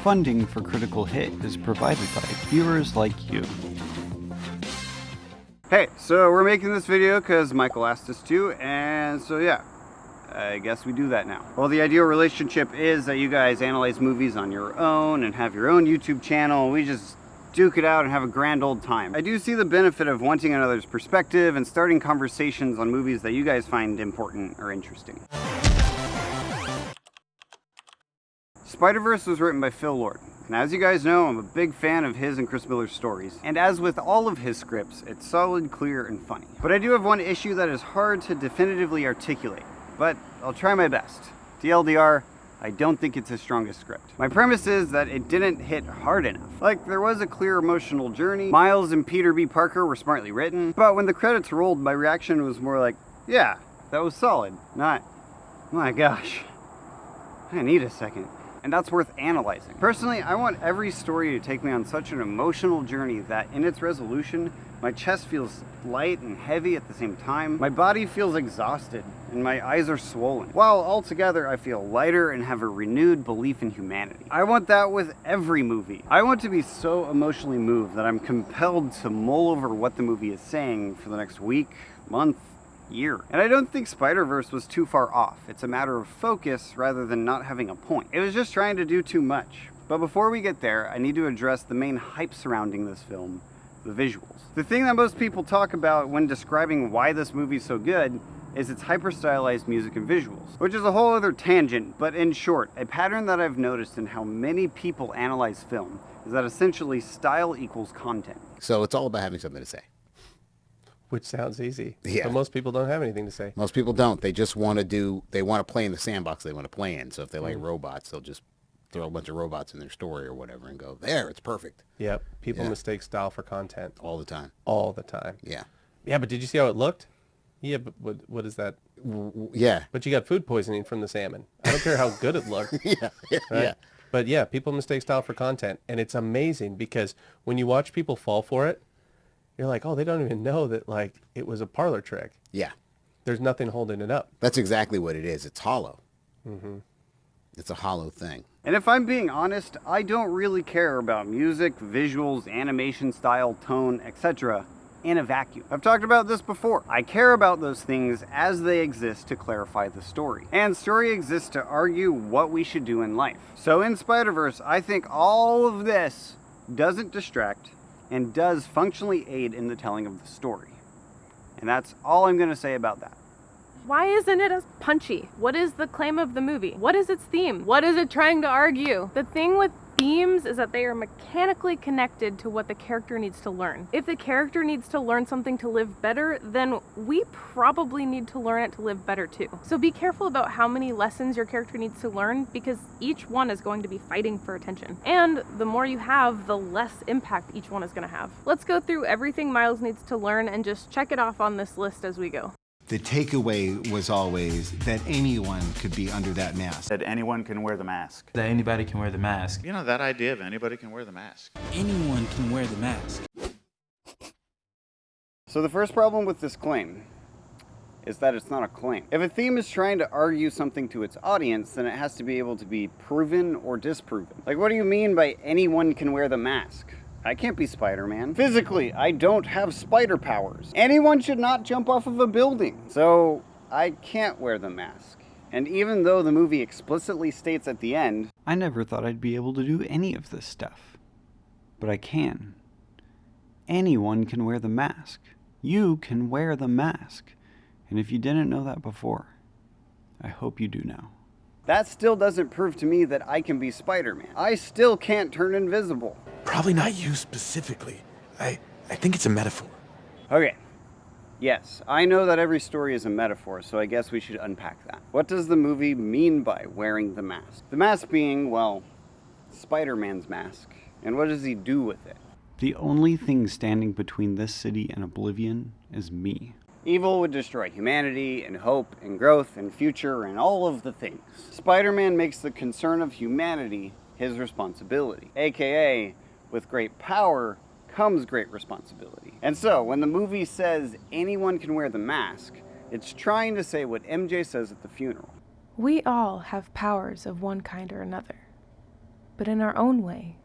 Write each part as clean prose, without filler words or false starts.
Funding for Critical Hit is provided by viewers like you. Hey, so we're making this video because Michael asked us to, and so yeah, I guess we do that now. Well, the ideal relationship is that you guys analyze movies on your own and have your own YouTube channel. We just duke it out and have a grand old time. I do see the benefit of wanting another's perspective and starting conversations on movies that you guys find important or interesting. Spiderverse was written by Phil Lord, and as you guys know, I'm a big fan of his and Chris Miller's stories, and as with all of his scripts, it's solid, clear, and funny. But I do have one issue that is hard to definitively articulate, but I'll try my best. TLDR, I don't think it's his strongest script. My premise is that it didn't hit hard enough. Like, there was a clear emotional journey, Miles and Peter B. Parker were smartly written, but when the credits rolled, my reaction was more like, yeah, that was solid, not, my gosh, I need a second. And that's worth analyzing. Personally, I want every story to take me on such an emotional journey that in its resolution, my chest feels light and heavy at the same time, my body feels exhausted, and my eyes are swollen. While altogether I feel lighter and have a renewed belief in humanity. I want that with every movie. I want to be so emotionally moved that I'm compelled to mull over what the movie is saying for the next week, month, year. And I don't think Spider-Verse was too far off. It's a matter of focus rather than not having a point. It was just trying to do too much. But before we get there, I need to address the main hype surrounding this film, the visuals. The thing that most people talk about when describing why this movie's so good is its hyper-stylized music and visuals, which is a whole other tangent, but in short, a pattern that I've noticed in how many people analyze film is that essentially style equals content. So it's all about having something to say. Which sounds easy. Yeah. But most people don't have anything to say. Most people don't. They just want to play in the sandbox they want to play in. So if they like robots, they'll just throw a bunch of robots in their story or whatever and go, there, it's perfect. Yep. People mistake style for content. All the time. All the time. Yeah. Yeah, but did you see how it looked? Yeah, but what is that? Yeah. But you got food poisoning from the salmon. I don't care how good it looked. Yeah. Right? Yeah. But yeah, people mistake style for content. And it's amazing because when you watch people fall for it, you're like, oh, they don't even know that, like, it was a parlor trick. Yeah. There's nothing holding it up. That's exactly what it is. It's hollow. Mm-hmm. It's a hollow thing. And if I'm being honest, I don't really care about music, visuals, animation style, tone, etc. in a vacuum. I've talked about this before. I care about those things as they exist to clarify the story. And story exists to argue what we should do in life. So in Spider-Verse, I think all of this doesn't distract and does functionally aid in the telling of the story. And that's all I'm going to say about that. Why isn't it as punchy? What is the claim of the movie? What is its theme? What is it trying to argue? The thing with themes is that they are mechanically connected to what the character needs to learn. If the character needs to learn something to live better, then we probably need to learn it to live better too. So be careful about how many lessons your character needs to learn because each one is going to be fighting for attention. And the more you have, the less impact each one is going to have. Let's go through everything Miles needs to learn and just check it off on this list as we go. The takeaway was always that anyone could be under that mask. That anyone can wear the mask. That anybody can wear the mask. You know, that idea of anybody can wear the mask. Anyone can wear the mask. So the first problem with this claim is that it's not a claim. If a theme is trying to argue something to its audience, then it has to be able to be proven or disproven. Like, what do you mean by anyone can wear the mask? I can't be Spider-Man. Physically, I don't have spider powers. Anyone should not jump off of a building. So, I can't wear the mask. And even though the movie explicitly states at the end, I never thought I'd be able to do any of this stuff. But I can. Anyone can wear the mask. You can wear the mask. And if you didn't know that before, I hope you do now. That still doesn't prove to me that I can be Spider-Man. I still can't turn invisible. Probably not you specifically. I think it's a metaphor. Okay. Yes, I know that every story is a metaphor, so I guess we should unpack that. What does the movie mean by wearing the mask? The mask being, well, Spider-Man's mask. And what does he do with it? The only thing standing between this city and oblivion is me. Evil would destroy humanity, and hope, and growth, and future, and all of the things. Spider-Man makes the concern of humanity his responsibility, aka, with great power comes great responsibility. And so, when the movie says anyone can wear the mask, it's trying to say what MJ says at the funeral. We all have powers of one kind or another. but in our own way,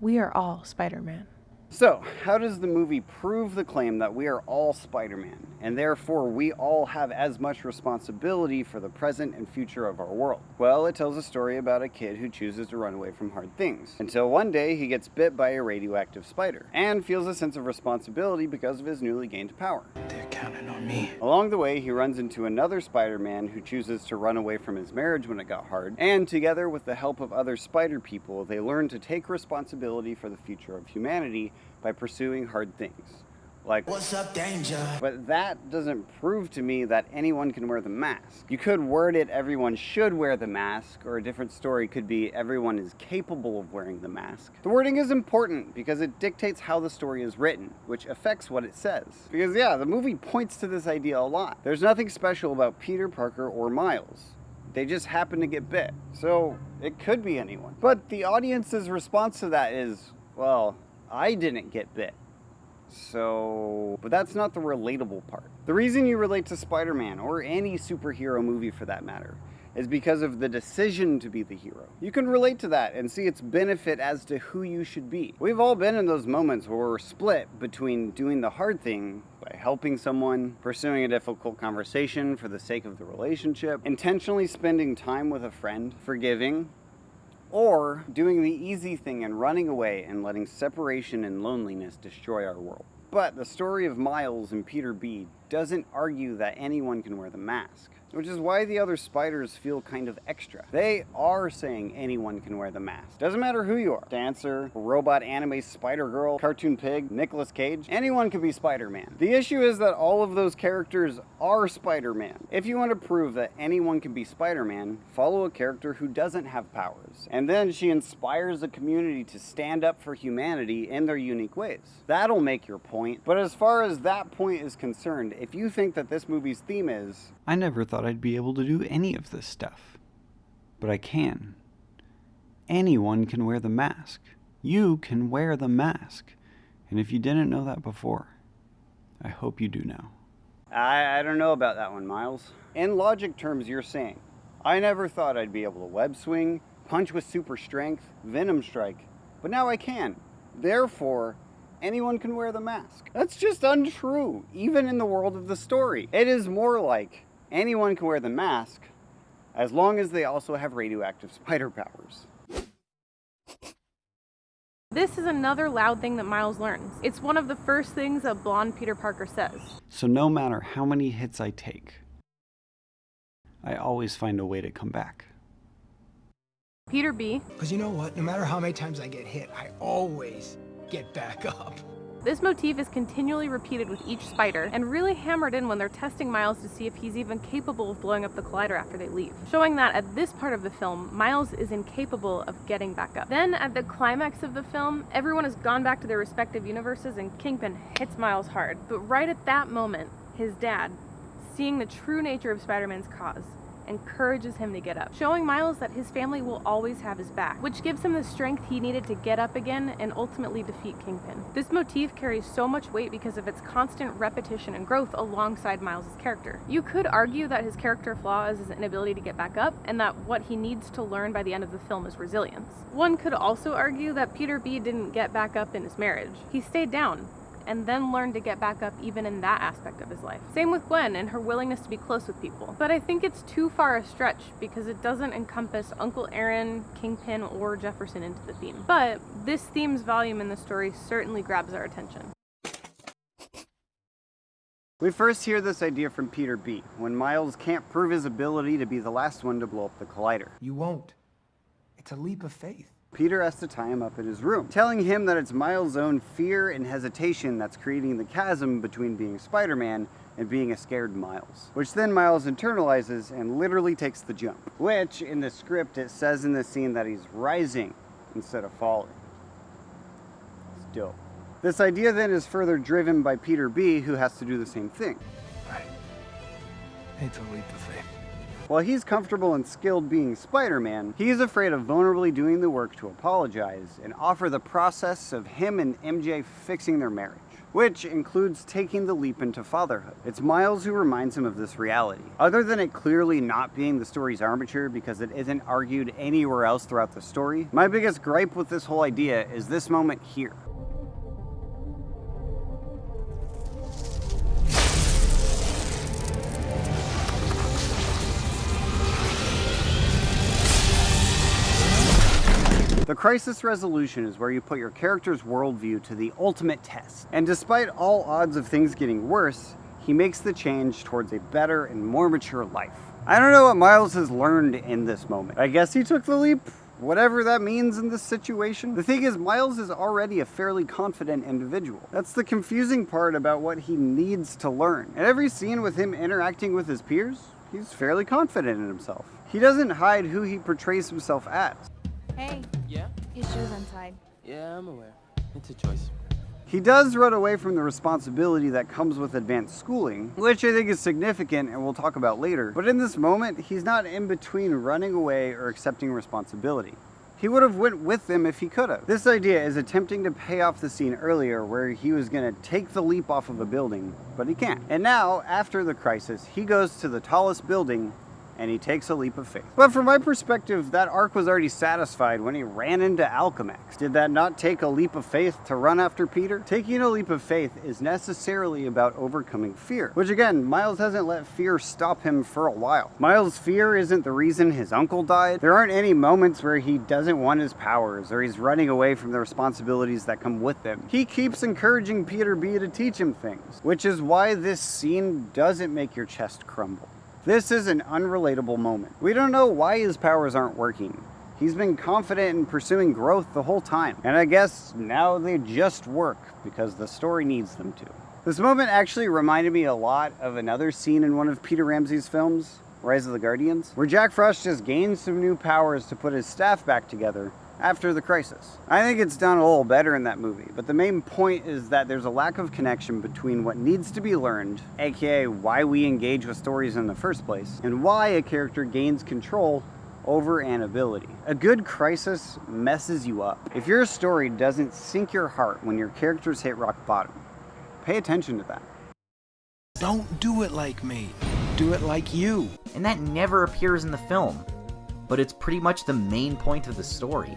we are all Spider-Man. So, how does the movie prove the claim that we are all Spider-Man, and therefore we all have as much responsibility for the present and future of our world? Well, it tells a story about a kid who chooses to run away from hard things, until one day he gets bit by a radioactive spider, and feels a sense of responsibility because of his newly gained power. They're counting on me. Along the way, he runs into another Spider-Man who chooses to run away from his marriage when it got hard, and together with the help of other spider people, they learn to take responsibility for the future of humanity by pursuing hard things. Like, what's up, danger? But that doesn't prove to me that anyone can wear the mask. You could word it everyone should wear the mask, or a different story could be everyone is capable of wearing the mask. The wording is important because it dictates how the story is written, which affects what it says. Because yeah, the movie points to this idea a lot. There's nothing special about Peter Parker or Miles. They just happen to get bit. So it could be anyone. But the audience's response to that is, well, I didn't get bit. But that's not the relatable part. The reason you relate to Spider-Man, or any superhero movie for that matter, is because of the decision to be the hero. You can relate to that and see its benefit as to who you should be. We've all been in those moments where we're split between doing the hard thing by helping someone, pursuing a difficult conversation for the sake of the relationship, intentionally spending time with a friend, forgiving, or doing the easy thing and running away and letting separation and loneliness destroy our world. But the story of Miles and Peter B doesn't argue that anyone can wear the mask, which is why the other spiders feel kind of extra. They are saying anyone can wear the mask. Doesn't matter who you are. Dancer, robot anime Spider-Girl, cartoon pig, Nicolas Cage, anyone can be Spider-Man. The issue is that all of those characters are Spider-Man. If you want to prove that anyone can be Spider-Man, follow a character who doesn't have powers, and then she inspires the community to stand up for humanity in their unique ways. That'll make your point. But as far as that point is concerned, if you think that this movie's theme is, I never thought I'd be able to do any of this stuff, but I can. Anyone can wear the mask. You can wear the mask. And if you didn't know that before, I hope you do now. I don't know about that one, Miles. In logic terms, you're saying, I never thought I'd be able to web swing, punch with super strength, venom strike, but now I can. Therefore, anyone can wear the mask. That's just untrue, even in the world of the story. It is more like anyone can wear the mask as long as they also have radioactive spider powers. This is another loud thing that Miles learns. It's one of the first things that blonde Peter Parker says. So no matter how many hits I take, I always find a way to come back. Peter B. Because you know what? No matter how many times I get hit, I always get back up. This motif is continually repeated with each spider and really hammered in when they're testing Miles to see if he's even capable of blowing up the collider after they leave, showing that at this part of the film, Miles is incapable of getting back up. Then at the climax of the film, everyone has gone back to their respective universes and Kingpin hits Miles hard. But right at that moment, his dad, seeing the true nature of Spider-Man's cause, encourages him to get up, showing Miles that his family will always have his back, which gives him the strength he needed to get up again and ultimately defeat Kingpin. This motif carries so much weight because of its constant repetition and growth alongside Miles' character. You could argue that his character flaw is his inability to get back up, and that what he needs to learn by the end of the film is resilience. One could also argue that Peter B didn't get back up in his marriage. He stayed down, and then learned to get back up even in that aspect of his life. Same with Gwen and her willingness to be close with people. But I think it's too far a stretch because it doesn't encompass Uncle Aaron, Kingpin, or Jefferson into the theme. But this theme's volume in the story certainly grabs our attention. We first hear this idea from Peter B, when Miles can't prove his ability to be the last one to blow up the collider. You won't. It's a leap of faith. Peter has to tie him up in his room, telling him that it's Miles' own fear and hesitation that's creating the chasm between being Spider-Man and being a scared Miles, which then Miles internalizes and literally takes the jump, which in the script it says in the scene that he's rising instead of falling. It's dope. This idea then is further driven by Peter B, who has to do the same thing. It's a leap of faith. While he's comfortable and skilled being Spider-Man, he's afraid of vulnerably doing the work to apologize and offer the process of him and MJ fixing their marriage. which includes taking the leap into fatherhood. It's Miles who reminds him of this reality. Other than it clearly not being the story's armature because it isn't argued anywhere else throughout the story, my biggest gripe with this whole idea is this moment here. The crisis resolution is where you put your character's worldview to the ultimate test. And despite all odds of things getting worse, he makes the change towards a better and more mature life. I don't know what Miles has learned in this moment. I guess he took the leap, whatever that means in this situation. The thing is, Miles is already a fairly confident individual. That's the confusing part about what he needs to learn. In every scene with him interacting with his peers, he's fairly confident in himself. He doesn't hide who he portrays himself as. Hey. Yeah? His shoe's untied. Yeah, I'm aware. It's a choice. He does run away from the responsibility that comes with advanced schooling, which I think is significant and we'll talk about later. But in this moment, he's not in between running away or accepting responsibility. He would have went with them if he could have. This idea is attempting to pay off the scene earlier where he was going to take the leap off of a building, but he can't. And now, after the crisis, he goes to the tallest building and he takes a leap of faith. But from my perspective, that arc was already satisfied when he ran into Alchemax. Did that not take a leap of faith to run after Peter? Taking a leap of faith is necessarily about overcoming fear, which again, Miles hasn't let fear stop him for a while. Miles' fear isn't the reason his uncle died. There aren't any moments where he doesn't want his powers or he's running away from the responsibilities that come with them. He keeps encouraging Peter B to teach him things, which is why this scene doesn't make your chest crumble. This is an unrelatable moment. We don't know why his powers aren't working. He's been confident in pursuing growth the whole time. And I guess now they just work because the story needs them to. This moment actually reminded me a lot of another scene in one of Peter Ramsey's films, Rise of the Guardians, where Jack Frost just gains some new powers to put his staff back together after the crisis. I think it's done a little better in that movie, but the main point is that there's a lack of connection between what needs to be learned, aka why we engage with stories in the first place, and why a character gains control over an ability. A good crisis messes you up. If your story doesn't sink your heart when your characters hit rock bottom, pay attention to that. Don't do it like me. Do it like you. And that never appears in the film, but it's pretty much the main point of the story.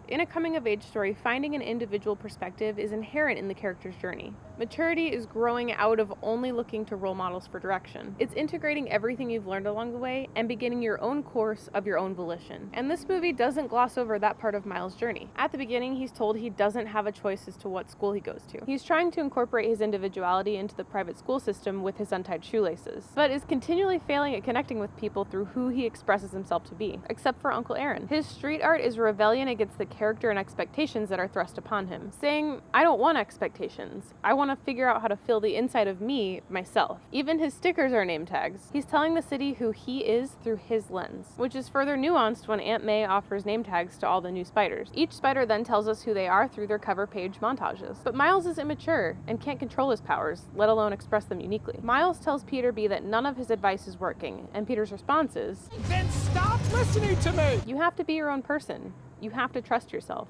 In a coming-of-age story, finding an individual perspective is inherent in the character's journey. Maturity is growing out of only looking to role models for direction. It's integrating everything you've learned along the way and beginning your own course of your own volition. And this movie doesn't gloss over that part of Miles' journey. At the beginning, he's told he doesn't have a choice as to what school he goes to. He's trying to incorporate his individuality into the private school system with his untied shoelaces, but is continually failing at connecting with people through who he expresses himself to be, except for Uncle Aaron. His street art is a rebellion against the character and expectations that are thrust upon him, saying, I don't want expectations. I want to figure out how to fill the inside of me myself. Even his stickers are name tags. He's telling the city who he is through his lens, which is further nuanced when Aunt May offers name tags to all the new spiders. Each spider then tells us who they are through their cover page montages. But Miles is immature and can't control his powers, let alone express them uniquely. Miles tells Peter B that none of his advice is working, and Peter's response is, Then stop listening to me! You have to be your own person. You have to trust yourself.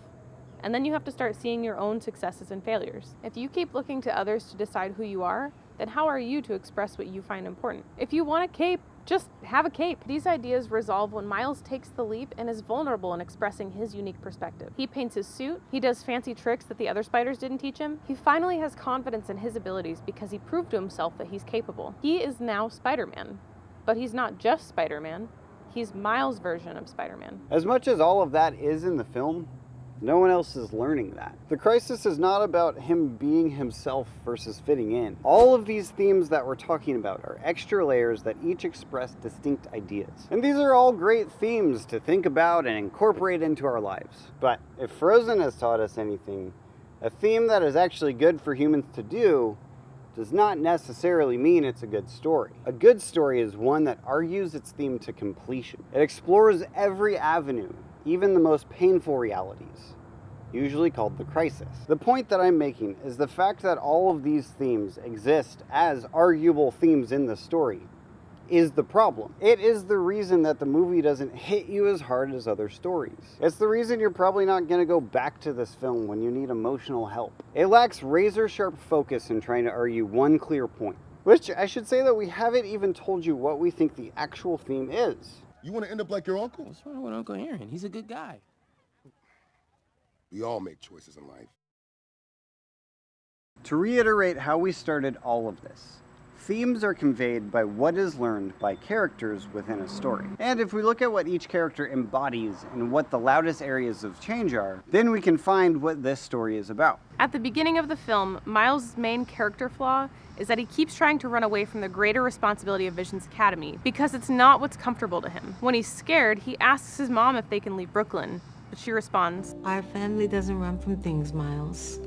And then you have to start seeing your own successes and failures. If you keep looking to others to decide who you are, then how are you to express what you find important? If you want a cape, just have a cape. These ideas resolve when Miles takes the leap and is vulnerable in expressing his unique perspective. He paints his suit, he does fancy tricks that the other spiders didn't teach him. He finally has confidence in his abilities because he proved to himself that he's capable. He is now Spider-Man. But he's not just Spider-Man. He's Miles' version of Spider-Man. As much as all of that is in the film, no one else is learning that. The crisis is not about him being himself versus fitting in. All of these themes that we're talking about are extra layers that each express distinct ideas. And these are all great themes to think about and incorporate into our lives. But if Frozen has taught us anything, a theme that is actually good for humans to do does not necessarily mean it's a good story. A good story is one that argues its theme to completion. It explores every avenue, even the most painful realities, usually called the crisis. The point that I'm making is the fact that all of these themes exist as arguable themes in the story is the problem. It is the reason that the movie doesn't hit you as hard as other stories. It's the reason you're probably not going to go back to this film when you need emotional help. It lacks razor-sharp focus in trying to argue one clear point. Which, I should say that we haven't even told you what we think the actual theme is. You want to end up like your uncle? What's wrong with Uncle Aaron? He's a good guy. We all make choices in life. To reiterate how we started all of this, themes are conveyed by what is learned by characters within a story. And if we look at what each character embodies and what the loudest areas of change are, then we can find what this story is about. At the beginning of the film, Miles' main character flaw is that he keeps trying to run away from the greater responsibility of Vision's Academy because it's not what's comfortable to him. When he's scared, he asks his mom if they can leave Brooklyn, but she responds, "Our family doesn't run from things, Miles."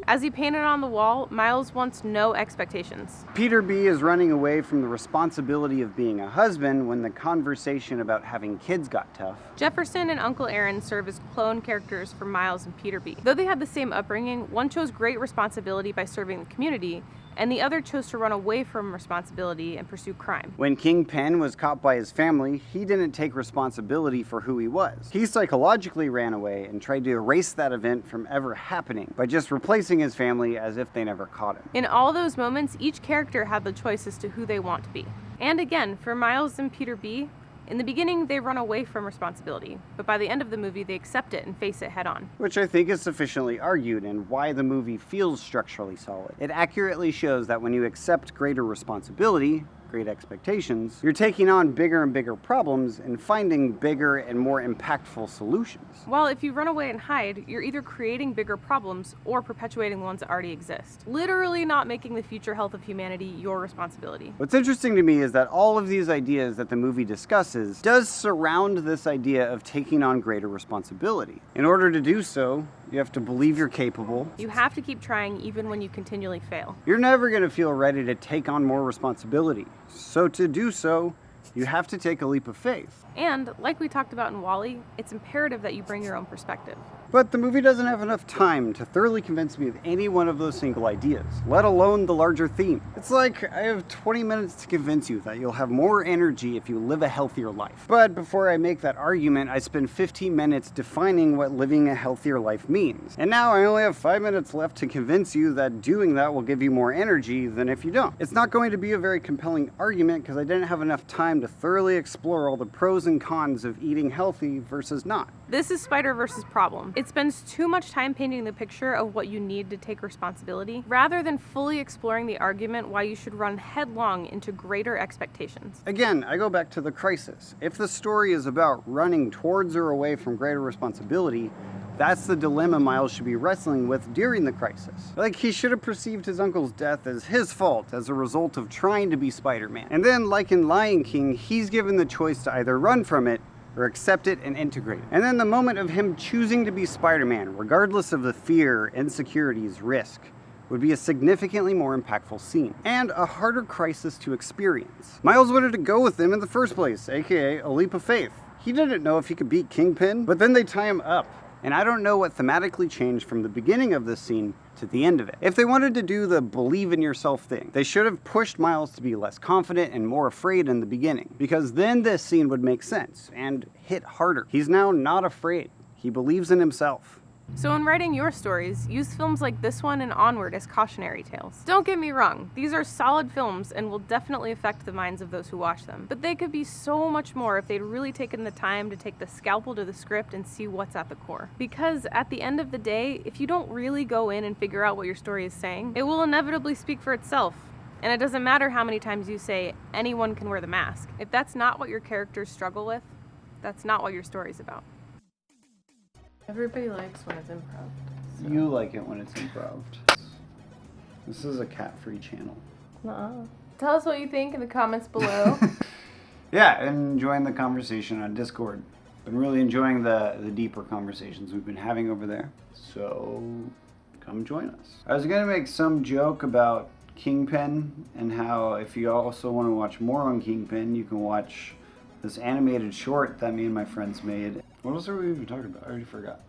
As he painted on the wall, Miles wants no expectations. Peter B is running away from the responsibility of being a husband when the conversation about having kids got tough. Jefferson and Uncle Aaron serve as clone characters for Miles and Peter B. Though they had the same upbringing, one chose great responsibility by serving the community, and the other chose to run away from responsibility and pursue crime. When Kingpin was caught by his family, he didn't take responsibility for who he was. He psychologically ran away and tried to erase that event from ever happening by just replacing his family as if they never caught him. In all those moments, each character had the choice as to who they want to be. And again, for Miles and Peter B, in the beginning, they run away from responsibility, but by the end of the movie, they accept it and face it head on. Which I think is sufficiently argued and why the movie feels structurally solid. It accurately shows that when you accept greater responsibility, great expectations, you're taking on bigger and bigger problems and finding bigger and more impactful solutions. While if you run away and hide, you're either creating bigger problems or perpetuating the ones that already exist. Literally not making the future health of humanity your responsibility. What's interesting to me is that all of these ideas that the movie discusses does surround this idea of taking on greater responsibility. In order to do so, you have to believe you're capable. You have to keep trying even when you continually fail. You're never going to feel ready to take on more responsibility. So to do so, you have to take a leap of faith. And, like we talked about in WALL-E, it's imperative that you bring your own perspective. But the movie doesn't have enough time to thoroughly convince me of any one of those single ideas, let alone the larger theme. It's like I have 20 minutes to convince you that you'll have more energy if you live a healthier life. But before I make that argument, I spend 15 minutes defining what living a healthier life means. And now I only have 5 minutes left to convince you that doing that will give you more energy than if you don't. It's not going to be a very compelling argument because I didn't have enough time to thoroughly explore all the pros and cons of eating healthy versus not. This is Spiderverse's problem. It spends too much time painting the picture of what you need to take responsibility, rather than fully exploring the argument why you should run headlong into greater expectations. Again, I go back to the crisis. If the story is about running towards or away from greater responsibility, that's the dilemma Miles should be wrestling with during the crisis. Like, he should have perceived his uncle's death as his fault as a result of trying to be Spider-Man. And then, like in Lion King, he's given the choice to either run from it or accept it and integrate it. And then the moment of him choosing to be Spider-Man, regardless of the fear, insecurities, risk, would be a significantly more impactful scene, and a harder crisis to experience. Miles wanted to go with them in the first place, aka a leap of faith. He didn't know if he could beat Kingpin, but then they tie him up. And I don't know what thematically changed from the beginning of this scene to the end of it. If they wanted to do the believe in yourself thing, they should have pushed Miles to be less confident and more afraid in the beginning, because then this scene would make sense and hit harder. He's now not afraid. He believes in himself. So in writing your stories, use films like this one and Onward as cautionary tales. Don't get me wrong, these are solid films and will definitely affect the minds of those who watch them. But they could be so much more if they'd really taken the time to take the scalpel to the script and see what's at the core. Because at the end of the day, if you don't really go in and figure out what your story is saying, it will inevitably speak for itself. And it doesn't matter how many times you say, anyone can wear the mask. If that's not what your characters struggle with, that's not what your story's about. Everybody likes when it's improv. So. You like it when it's improv. This is a cat-free channel. Nuh-uh. Tell us what you think in the comments below. Yeah, and enjoying the conversation on Discord. Been really enjoying the deeper conversations we've been having over there. So come join us. I was gonna make some joke about Kingpin and how if you also want to watch more on Kingpin, you can watch this animated short that me and my friends made. What else are we even talking about? I already forgot.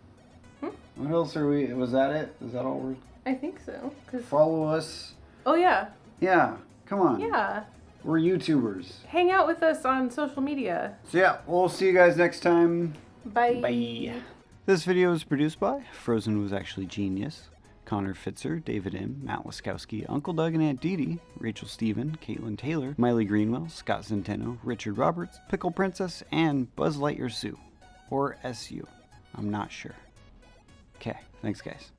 What else are we, was that it? Is that all we're... I think so. Follow us. Oh yeah. Yeah, come on. Yeah. We're YouTubers. Hang out with us on social media. So yeah, we'll see you guys next time. Bye. Bye. This video was produced by Frozen Was Actually Genius, Connor Fitzer, David M., Matt Laskowski, Uncle Doug and Aunt Dee Dee, Rachel Steven, Caitlin Taylor, Miley Greenwell, Scott Centeno, Richard Roberts, Pickle Princess, and Buzz Lightyear Sue. Or SU. I'm not sure. Okay, thanks guys.